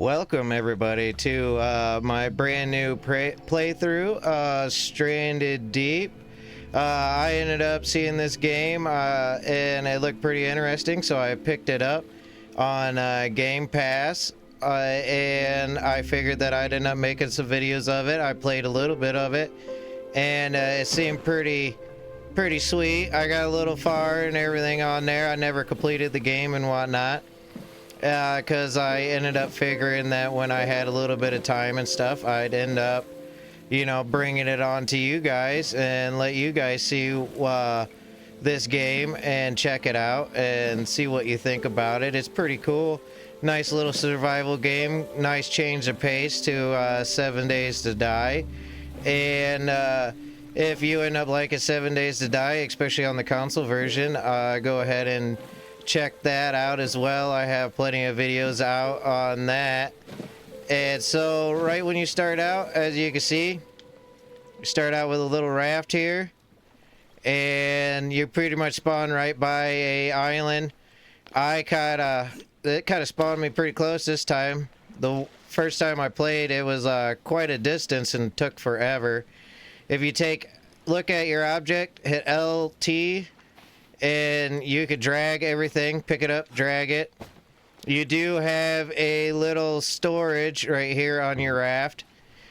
Welcome everybody to my brand new playthrough, Stranded Deep. I ended up seeing this game and it looked pretty interesting, so I picked it up on Game Pass and I figured that I'd end up making some videos of it. I played a little bit of it and it seemed pretty sweet. I got a little far and everything on there. I never completed the game and whatnot. Because I ended up figuring that when I had a little bit of time and stuff, I'd end up, you know, bringing it on to you guys and let you guys see this game and check it out and see what you think about it. It's pretty cool. Nice little survival game. Nice change of pace to 7 Days to Die. And if you end up liking 7 Days to Die, especially on the console version, go ahead and check that out as well. I have plenty of videos out on that. And so right when you start out, as you can see, you start out with a little raft here and you pretty much spawn right by a island. It kind of spawned me pretty close this time. The first time I played, it was quite a distance and took forever. If you look at your object, hit LT, and you could drag everything, pick it up, drag it. You do have a little storage right here on your raft.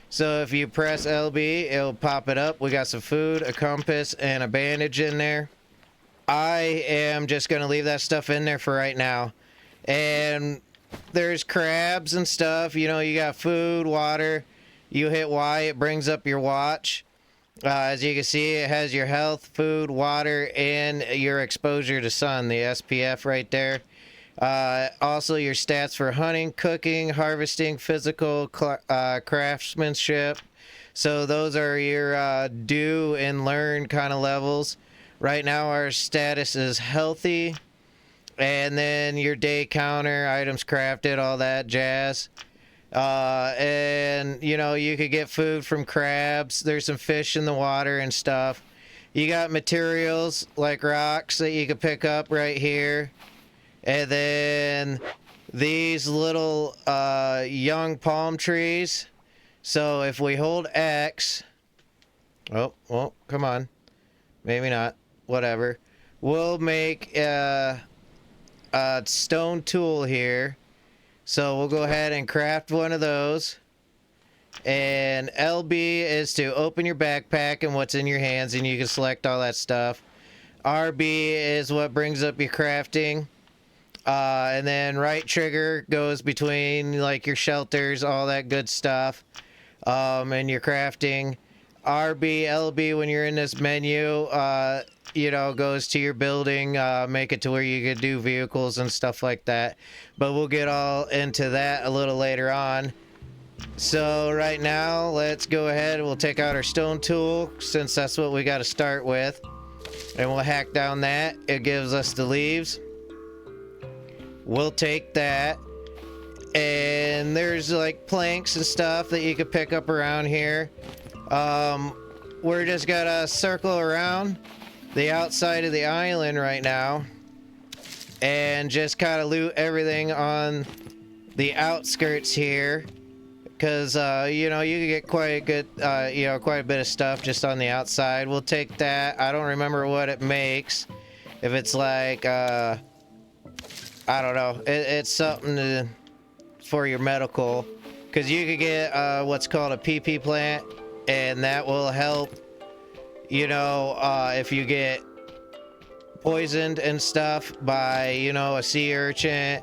So if you press LB, it'll pop it up. We got some food, a compass, and a bandage in there. I am just going to leave that stuff in there for right now. And there's crabs and stuff. You know, you got food, water. You hit Y, it brings up your watch. As you can see, it has your health, food, water, and your exposure to sun, the SPF right there. Also your stats for hunting, cooking, harvesting, physical, craftsmanship. So those are your do and learn kind of levels. Right now our status is healthy. And then your day counter, items crafted, all that jazz. And you know, you could get food from crabs. There's some fish in the water and stuff. You got materials like rocks that you could pick up right here. And then these little young palm trees. So if we hold X, oh well, come on, maybe not, whatever, we'll make a stone tool here. So we'll go ahead and craft one of those. And LB is to open your backpack and what's in your hands, and you can select all that stuff. RB is what brings up your crafting. And then right trigger goes between like your shelters, all that good stuff. And your crafting. RB, LB, when you're in this menu, you know, goes to your building, make it to where you could do vehicles and stuff like that. But we'll get all into that a little later on. So right now, let's go ahead. We'll take out our stone tool, since that's what we got to start with. And we'll hack down that. It gives us the leaves. We'll take that. And there's like planks and stuff that you could pick up around here. We're just gonna circle around the outside of the island right now and just kind of loot everything on the outskirts here, because you know, you can get quite a good quite a bit of stuff just on the outside. We'll take that. I don't remember what it makes. If it's like I don't know, it's something for your medical, because you could get what's called a PP plant, and that will help, you know, if you get poisoned and stuff by, you know, a sea urchin.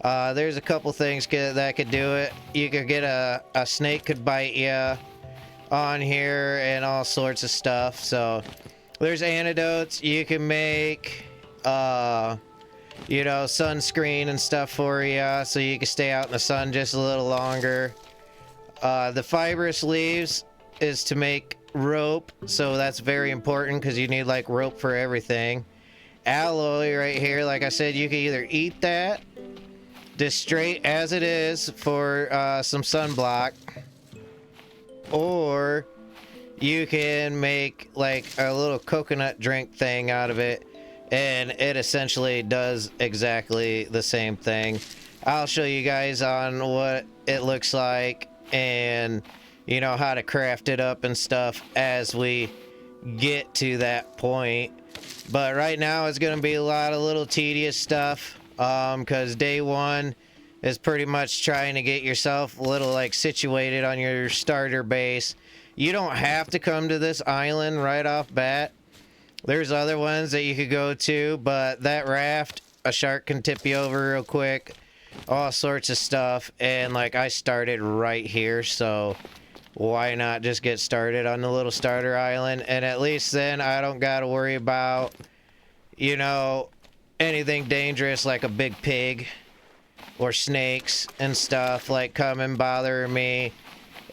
There's a couple things that could do it. You could get a snake could bite you on here and all sorts of stuff. So there's antidotes. You can make, you know, sunscreen and stuff for you, so you can stay out in the sun just a little longer. The fibrous leaves is to make rope, so that's very important because you need like rope for everything. Alloy right here, like I said, you can either eat that just straight as it is for some sunblock, or you can make like a little coconut drink thing out of it, and it essentially does exactly the same thing. I'll show you guys on what it looks like and, you know, how to craft it up and stuff as we get to that point. But right now it's going to be a lot of little tedious stuff, because day one is pretty much trying to get yourself a little like situated on your starter base. You don't have to come to this island right off bat. There's other ones that you could go to, but that raft, a shark can tip you over real quick, all sorts of stuff. And like, I started right here, so why not just get started on the little starter island? And at least then I don't got to worry about, you know, anything dangerous like a big pig or snakes and stuff like coming bothering me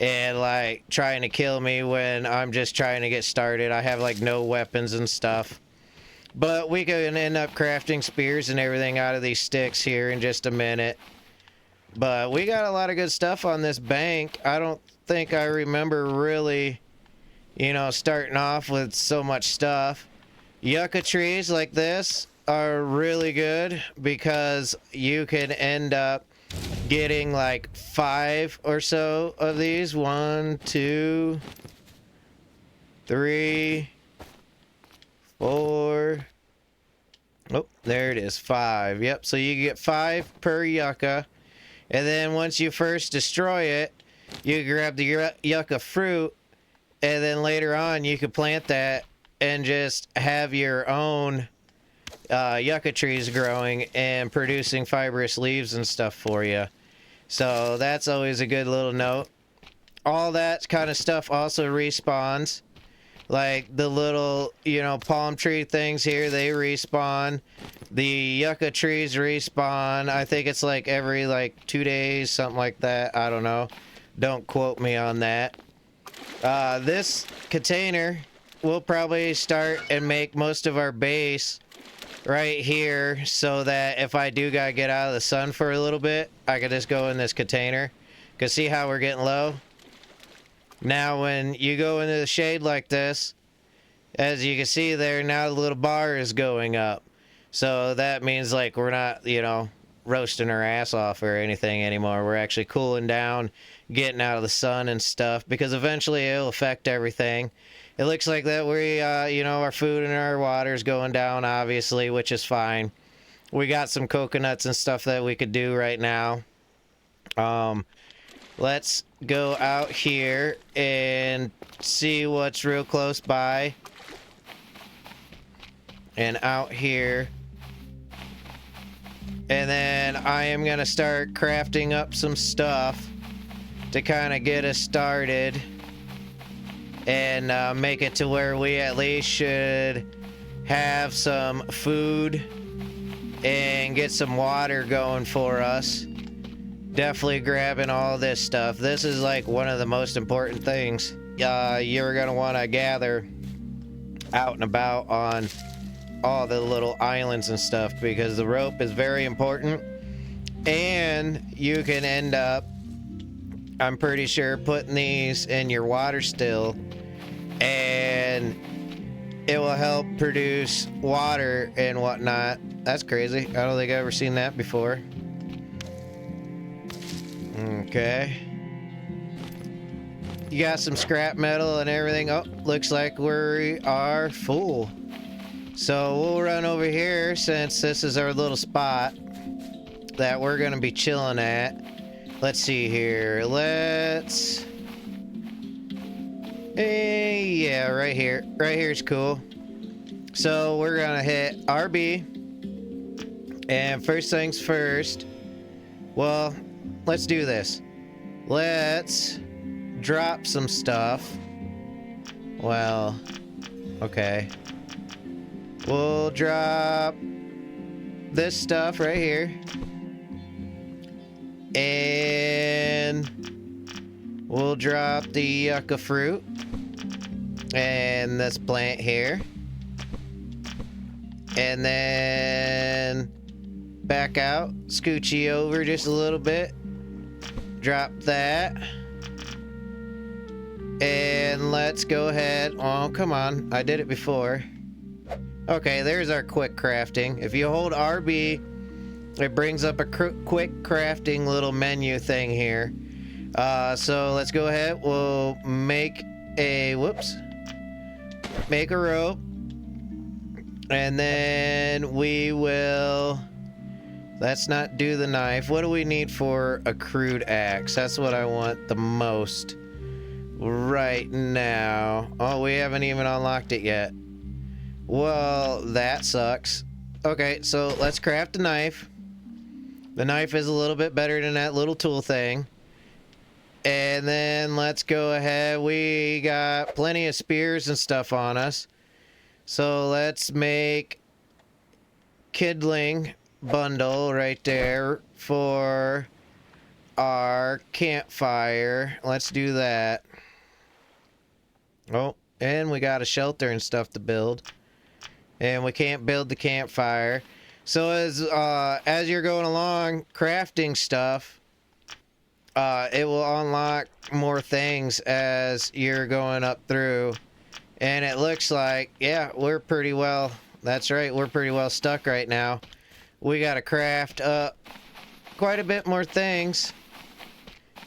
and like trying to kill me when I'm just trying to get started. I have like no weapons and stuff. But we can end up crafting spears and everything out of these sticks here in just a minute. But we got a lot of good stuff on this bank. I don't think I remember really, you know, starting off with so much stuff. Yucca trees like this are really good because you can end up getting like 5 or so of these. 1, 2, 3, 4. Oh, there it is, 5. Yep, so you get 5 per yucca. And then once you first destroy it, you grab the yucca fruit, and then later on you can plant that and just have your own yucca trees growing and producing fibrous leaves and stuff for you. So that's always a good little note. All that kind of stuff also respawns. Like the little, you know, palm tree things here, they respawn. The yucca trees respawn. I think it's like every like 2 days, something like that. I don't know. Don't quote me on that. This container, we'll probably start and make most of our base right here so that if I do gotta get out of the sun for a little bit, I can just go in this container. Cause see how we're getting low? Now when you go into the shade like this, as you can see there, now the little bar is going up. So that means like we're not, you know, roasting our ass off or anything anymore. We're actually cooling down, getting out of the sun and stuff, because eventually it'll affect everything. It looks like that we, you know, our food and our water is going down, obviously, which is fine. We got some coconuts and stuff that we could do right now. Let's go out here and see what's real close by. And out here. And then I am going to start crafting up some stuff to kind of get us started. And make it to where we at least should have some food and get some water going for us. Definitely grabbing all this stuff. This is like one of the most important things you're going to want to gather out and about on all the little islands and stuff, because the rope is very important. And you can end up, I'm pretty sure, putting these in your water still, and it will help produce water and whatnot. That's crazy. I don't think I've ever seen that before. Okay. You got some scrap metal and everything. Oh, looks like we are full. So we'll run over here, since this is our little spot that we're going to be chilling at. Let's see here. Let's... Hey, yeah, right here. Right here is cool. So we're going to hit RB. And first things first. Well, let's do this. Let's drop some stuff. Well, okay. We'll drop this stuff right here. And we'll drop the yucca fruit. And this plant here. And then back out. Scoochie over just a little bit. Drop that. And let's go ahead. Oh, come on. I did it before. Okay, there's our quick crafting. If you hold RB it brings up a quick crafting little menu thing here. So let's go ahead. We'll make a make a rope, and then we will. Let's not do the knife. What do we need for a crude axe? That's what I want the most right now. Oh, we haven't even unlocked it yet. Well, that sucks. Okay, so let's craft a knife. The knife is a little bit better than that little tool thing. And then let's go ahead. We got plenty of spears and stuff on us. So let's make kindling bundle right there for our campfire. Let's do that. Oh, and we got a shelter and stuff to build. And we can't build the campfire. So as you're going along crafting stuff, it will unlock more things as you're going up through. And it looks like, yeah, we're pretty well, that's right, we're pretty well stuck right now. We gotta craft up quite a bit more things.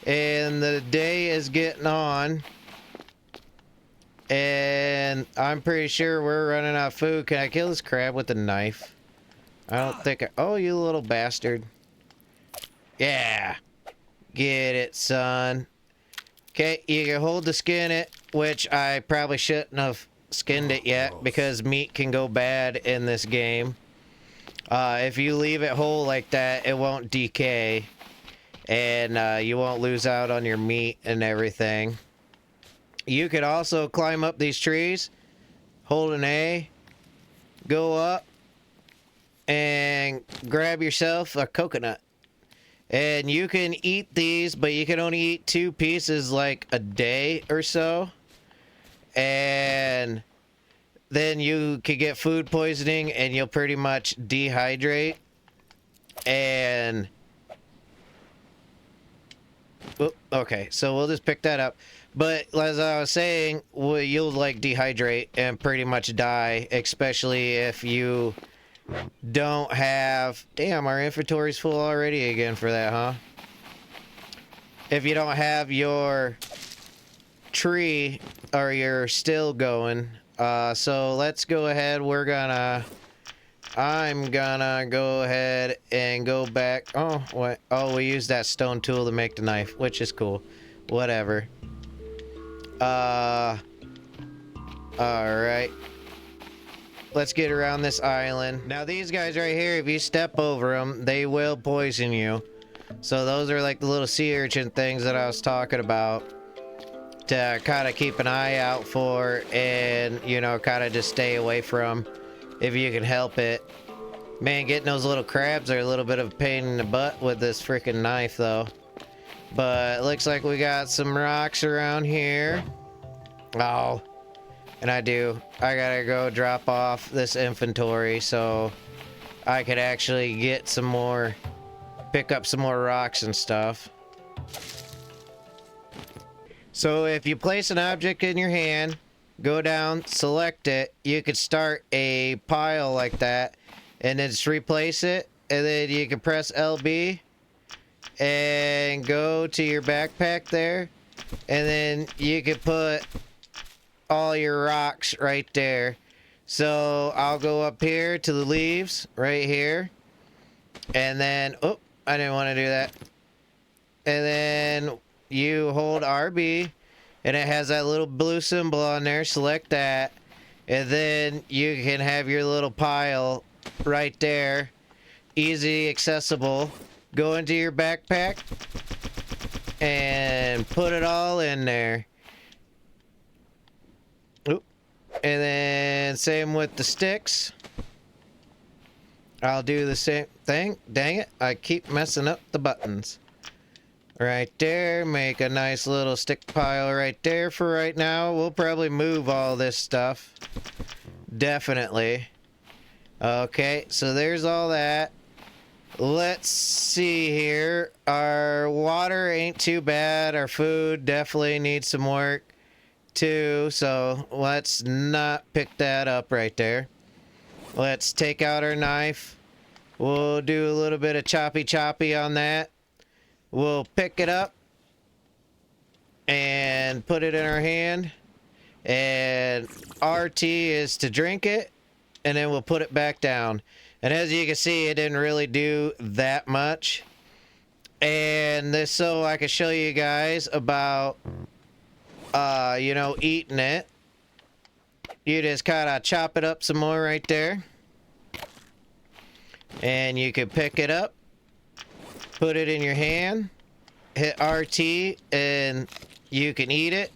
And the day is getting on. And I'm pretty sure we're running out of food. Can I kill this crab with a knife? I don't think oh, you little bastard. Yeah. Get it, son. Okay, you can hold to skin it, which I probably shouldn't have skinned it yet because meat can go bad in this game. If you leave it whole like that, it won't decay. And you won't lose out on your meat and everything. You could also climb up these trees, hold an A, go up, and grab yourself a coconut. And you can eat these, but you can only eat 2 pieces like a day or so. And then you could get food poisoning and you'll pretty much dehydrate. And okay, so we'll just pick that up. But as I was saying, you'll like dehydrate and pretty much die, especially if you don't have... Damn, our inventory's full already again for that, huh? If you don't have your tree or your still going. So let's go ahead. I'm gonna go ahead and go back. Oh, what? Oh, we used that stone tool to make the knife, which is cool. Whatever. Alright. Let's get around this island. Now these guys right here, if you step over them, they will poison you. So those are like the little sea urchin things that I was talking about. To kind of keep an eye out for and, you know, kind of just stay away from if you can help it. Man, getting those little crabs are a little bit of a pain in the butt with this freaking knife though. But it looks like we got some rocks around here. Oh, and I gotta go drop off this inventory so I could actually get some more, pick up some more rocks and stuff. So if you place an object in your hand, go down, select it, you could start a pile like that and then just replace it, and then you can press LB and go to your backpack there, and then you could put all your rocks right there. So I'll go up here to the leaves right here, and then oh, I didn't want to do that. And then you hold RB and it has that little blue symbol on there. Select that, and then you can have your little pile right there, easy accessible. Go into your backpack and put it all in there. Oop. And then same with the sticks. I'll do the same thing. Dang it, I keep messing up the buttons. Right there, make a nice little stick pile right there for right now. We'll probably move all this stuff. Definitely. Okay, so there's all that. Let's see here. Our water ain't too bad. Our food definitely needs some work too. So let's not pick that up right there. Let's take out our knife. We'll do a little bit of choppy on that. We'll pick it up and put it in our hand. And RT is to drink it. And then we'll put it back down. And as you can see, it didn't really do that much. And this so I can show you guys about, you know, eating it. You just kind of chop it up some more right there. And you can pick it up, put it in your hand, hit RT, and you can eat it.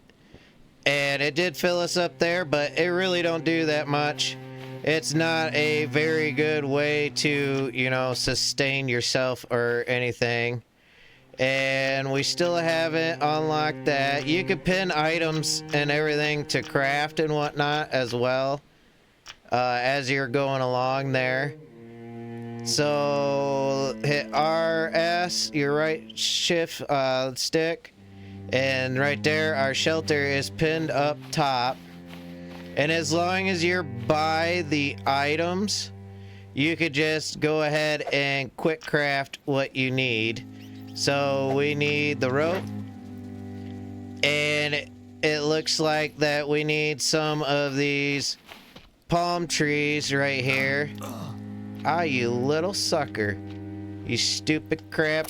And it did fill us up there, but it really don't do that much. It's not a very good way to, you know, sustain yourself or anything. And we still haven't unlocked that. You can pin items and everything to craft and whatnot as well, as you're going along there. So hit RS, your right shift stick, and right there our shelter is pinned up top. And as long as you're by the items, you could just go ahead and quick craft what you need. So we need the rope, and it looks like that we need some of these palm trees right here. Ah, you little sucker. You stupid crap.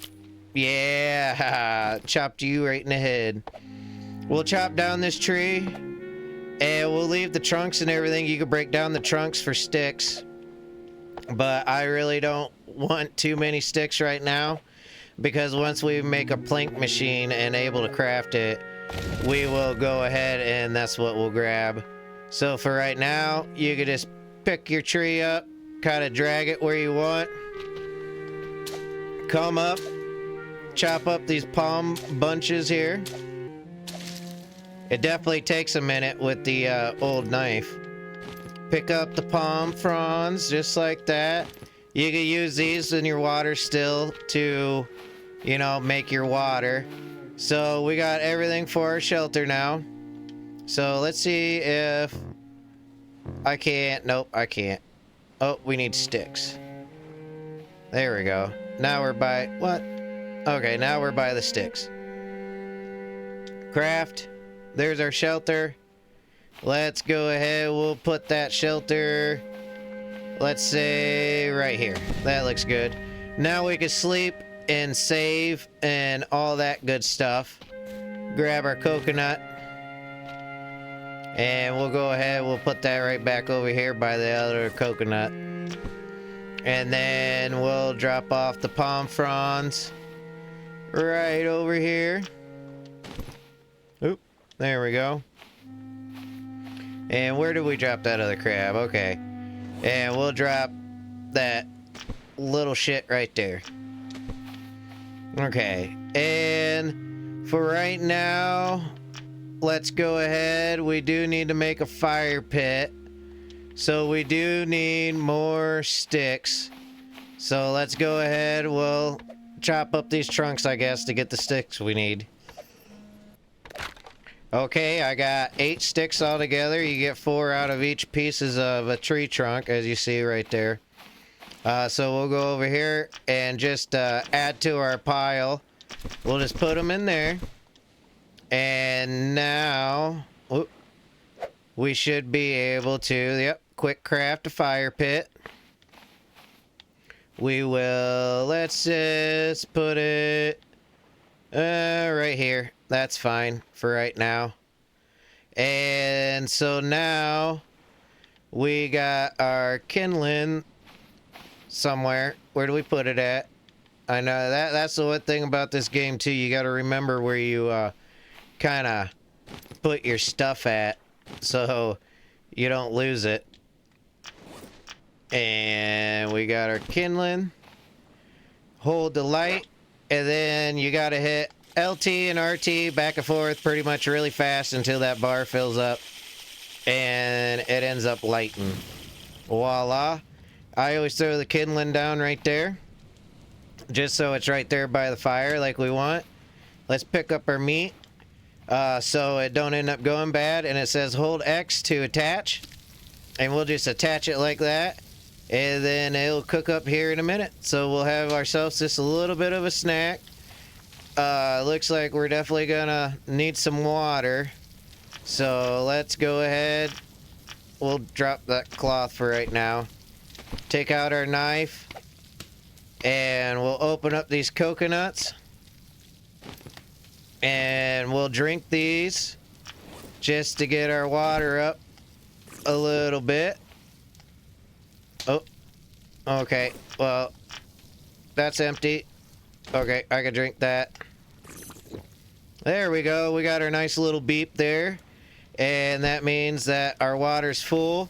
Yeah, chopped you right in the head. We'll chop down this tree, and we'll leave the trunks and everything. You can break down the trunks for sticks, but I really don't want too many sticks right now, because once we make a plank machine and able to craft it, we will go ahead and that's what we'll grab. So for right now, you can just pick your tree up, kind of drag it where you want, come up, chop up these palm bunches here. It definitely takes a minute with the old knife. Pick up the palm fronds just like that. You can use these in your water still to, you know, make your water. So we got everything for our shelter now. So let's see if I can't. Nope, I can't. Oh, we need sticks. There we go. Now we're by what? Okay, now we're by the sticks. Craft. There's our shelter. Let's go ahead. We'll put that shelter, let's say right here. That looks good. Now we can sleep and save and all that good stuff. Grab our coconut, and we'll go ahead. We'll put that right back over here by the other coconut. And then we'll drop off the palm fronds right over here. Oop, there we go. And where did we drop that other crab? Okay. And we'll drop that little shit right there. Okay. And for right now, let's go ahead. We do need to make a fire pit. So we do need more sticks. So let's go ahead. We'll chop up these trunks, I guess, to get the sticks we need. Okay, I got 8 sticks all together. You get 4 out of each pieces of a tree trunk, as you see right there. So we'll go over here and just add to our pile. We'll just put them in there. And now, whoop, we should be able to, yep, quick craft a fire pit. We will, let's just put it right here. That's fine for right now. And so now we got our kindling somewhere. Where do we put it at? I know that's the one thing about this game too. You got to remember where you kind of put your stuff at so you don't lose it. And we got our kindling. Hold the light, and then you got to hit LT and RT back and forth pretty much really fast until that bar fills up and it ends up lighting. Voila. I always throw the kindling down right there just so it's right there by the fire like we want. Let's pick up our meat so it don't end up going bad, and it says hold X to attach, and we'll just attach it like that. and then it'll cook up here in a minute. So we'll have ourselves just a little bit of a snack. Looks like we're definitely gonna need some water. So let's go ahead. We'll drop that cloth for right now. Take out our knife. And we'll open up these coconuts. And we'll drink these. Just to get our water up a little bit. Oh. Okay. Well. That's empty. Okay. I can drink that. There we go. We got our nice little beep there. And that means that our water's full.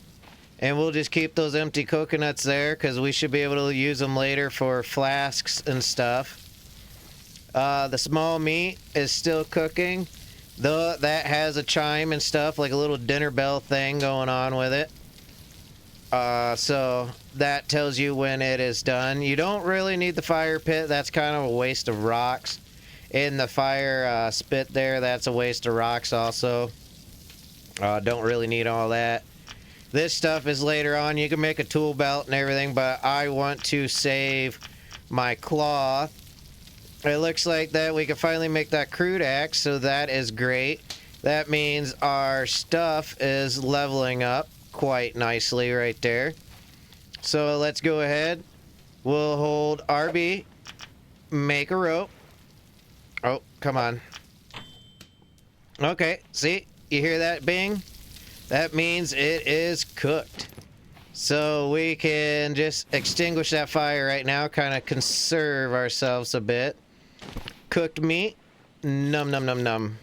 And we'll just keep those empty coconuts there because we should be able to use them later for flasks and stuff. The small meat is still cooking. Though that has a chime and stuff, like a little dinner bell thing going on with it. So that tells you when it is done. You don't really need the fire pit. That's kind of a waste of rocks. In the fire spit there, that's a waste of rocks also. Don't really need all that. This stuff is later on. You can make a tool belt and everything, but I want to save my cloth. It looks like that we can finally make that crude axe, so that is great. That means our stuff is leveling up quite nicely right there. So let's go ahead. We'll hold RB, make a rope. Oh, come on. Okay, see? You hear that bing? That means it is cooked. So we can just extinguish that fire right now, kind of conserve ourselves a bit. Cooked meat, num num num num.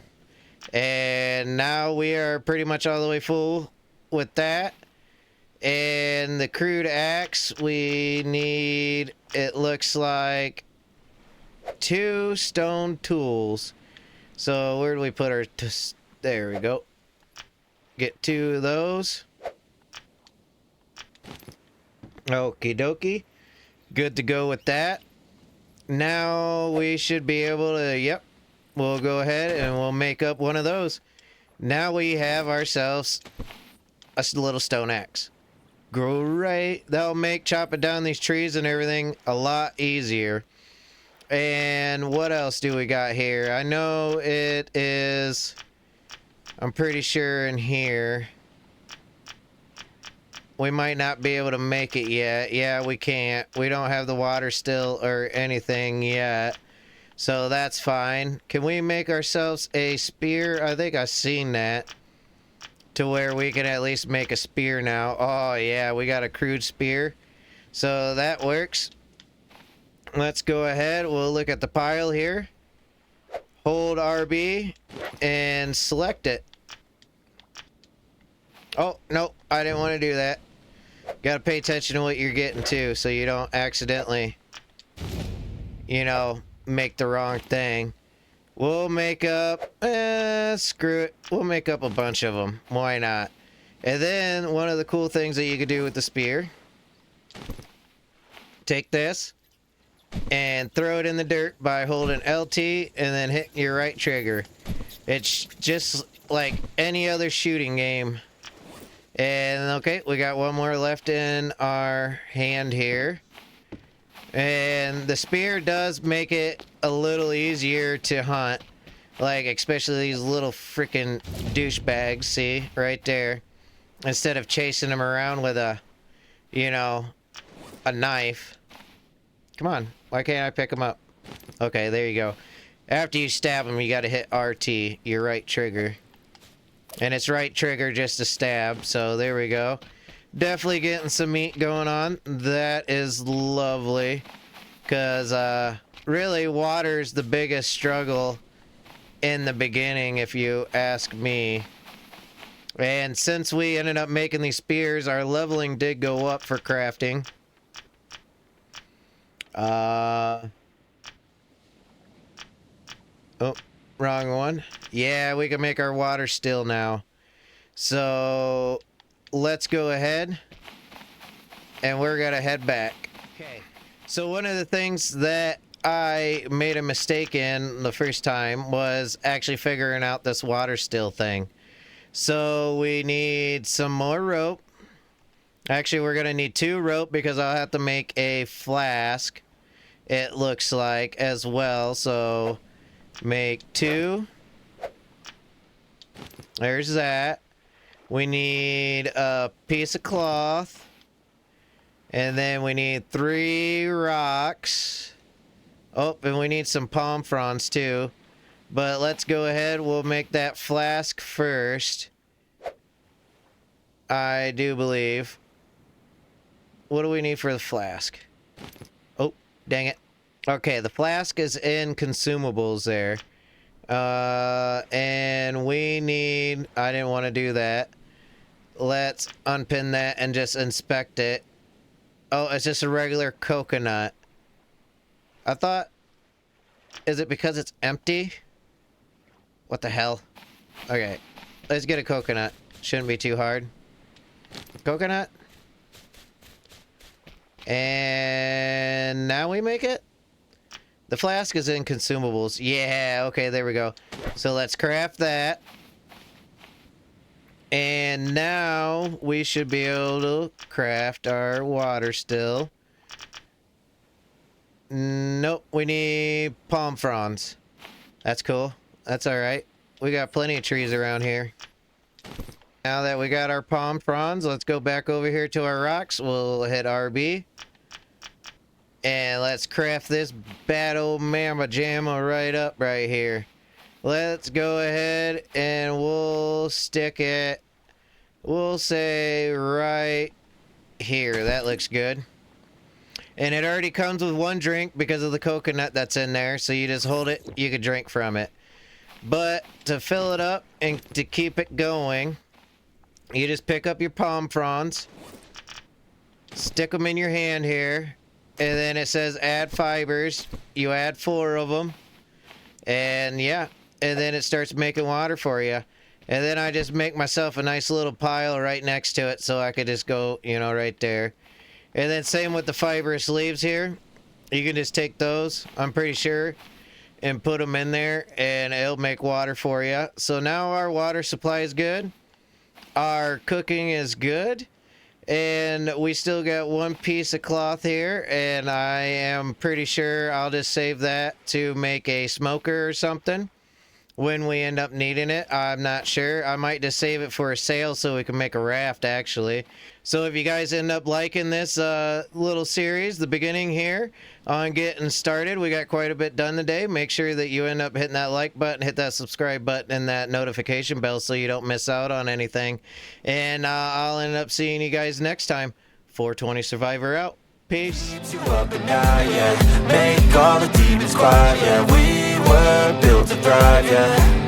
And now we are pretty much all the way full with that. And the crude axe, we need, it looks like 2 stone tools. So where do we put our, there we go. Get 2 of those. Okie dokie. Good to go with that. Now we should be able to, yep. We'll go ahead and we'll make up one of those. Now we have ourselves a little stone axe. Great. That'll make chopping down these trees and everything a lot easier. And what else do we got here? I know it is... I'm pretty sure in here we might not be able to make it yet. Yeah, we can't. We don't have the water still or anything yet. So that's fine. Can we make ourselves a spear? I think I've seen that. To where we can at least make a spear now. Oh yeah, we got a crude spear. So that works. Let's go ahead. We'll look at the pile here. Hold RB and select it. Oh, no, I didn't want to do that. Got to pay attention to what you're getting to so you don't accidentally, you know, make the wrong thing. We'll make up, screw it. We'll make up a bunch of them. Why not? And then one of the cool things that you could do with the spear, take this and throw it in the dirt by holding LT and then hitting your right trigger. It's just like any other shooting game. And okay, we got one more left in our hand here. And the spear does make it a little easier to hunt. Like, especially these little freaking douchebags, see? Right there. Instead of chasing them around with a, you know, a knife. Come on, why can't I pick them up? Okay, there you go. After you stab them, you gotta hit RT, your right trigger. And it's right trigger just to stab, so there we go. Definitely getting some meat going on. That is lovely. Because, really, water's the biggest struggle in the beginning, if you ask me. And since we ended up making these spears, our leveling did go up for crafting. Oh, wrong one. Yeah, we can make our water still now. So, let's go ahead. And we're gonna head back. Okay. So one of the things that I made a mistake in the first time was actually figuring out this water still thing. So we need some more rope. Actually, we're gonna need 2 rope because I'll have to make a flask, it looks like, as well. So make 2. There's that. We need a piece of cloth. And then we need 3 rocks. Oh, and we need some palm fronds too. But let's go ahead. We'll make that flask first. I do believe. What do we need for the flask? Oh, dang it. Okay, the flask is in consumables there. And we need... I didn't want to do that. Let's unpin that and just inspect it. Oh, it's just a regular coconut. I thought... Is it because it's empty? What the hell? Okay. Let's get a coconut. Shouldn't be too hard. Coconut. And now we make it? The flask is in consumables. Yeah, okay, there we go. So let's craft that. And now we should be able to craft our water still. Nope, we need palm fronds. That's cool. That's alright. We got plenty of trees around here. Now that we got our palm fronds, let's go back over here to our rocks. We'll hit RB. And let's craft this bad old mamma jamma right up right here. Let's go ahead and we'll stick it, we'll say right here. That looks good. And it already comes with 1 drink because of the coconut that's in there. So you just hold it, you can drink from it. But to fill it up and to keep it going, you just pick up your palm fronds, stick them in your hand here, and then it says add fibers. You add 4 of them, and yeah, and then it starts making water for you. And then I just make myself a nice little pile right next to it so I could just go, you know, right there. And then same with the fibrous leaves here. You can just take those, I'm pretty sure, and put them in there, and it'll make water for you. So now our water supply is good. Our cooking is good. And we still got 1 piece of cloth here, and I am pretty sure I'll just save that to make a smoker or something when we end up needing it. I'm not sure. I might just save it for a sail so we can make a raft, actually. So if you guys end up liking this little series, the beginning here on getting started, we got quite a bit done today. Make sure that you end up hitting that like button, hit that subscribe button, and that notification bell so you don't miss out on anything. And I'll end up seeing you guys next time. 420 Survivor out. Peace. Up and down, yeah. Make all the demons quiet, yeah. We were built to thrive, yeah.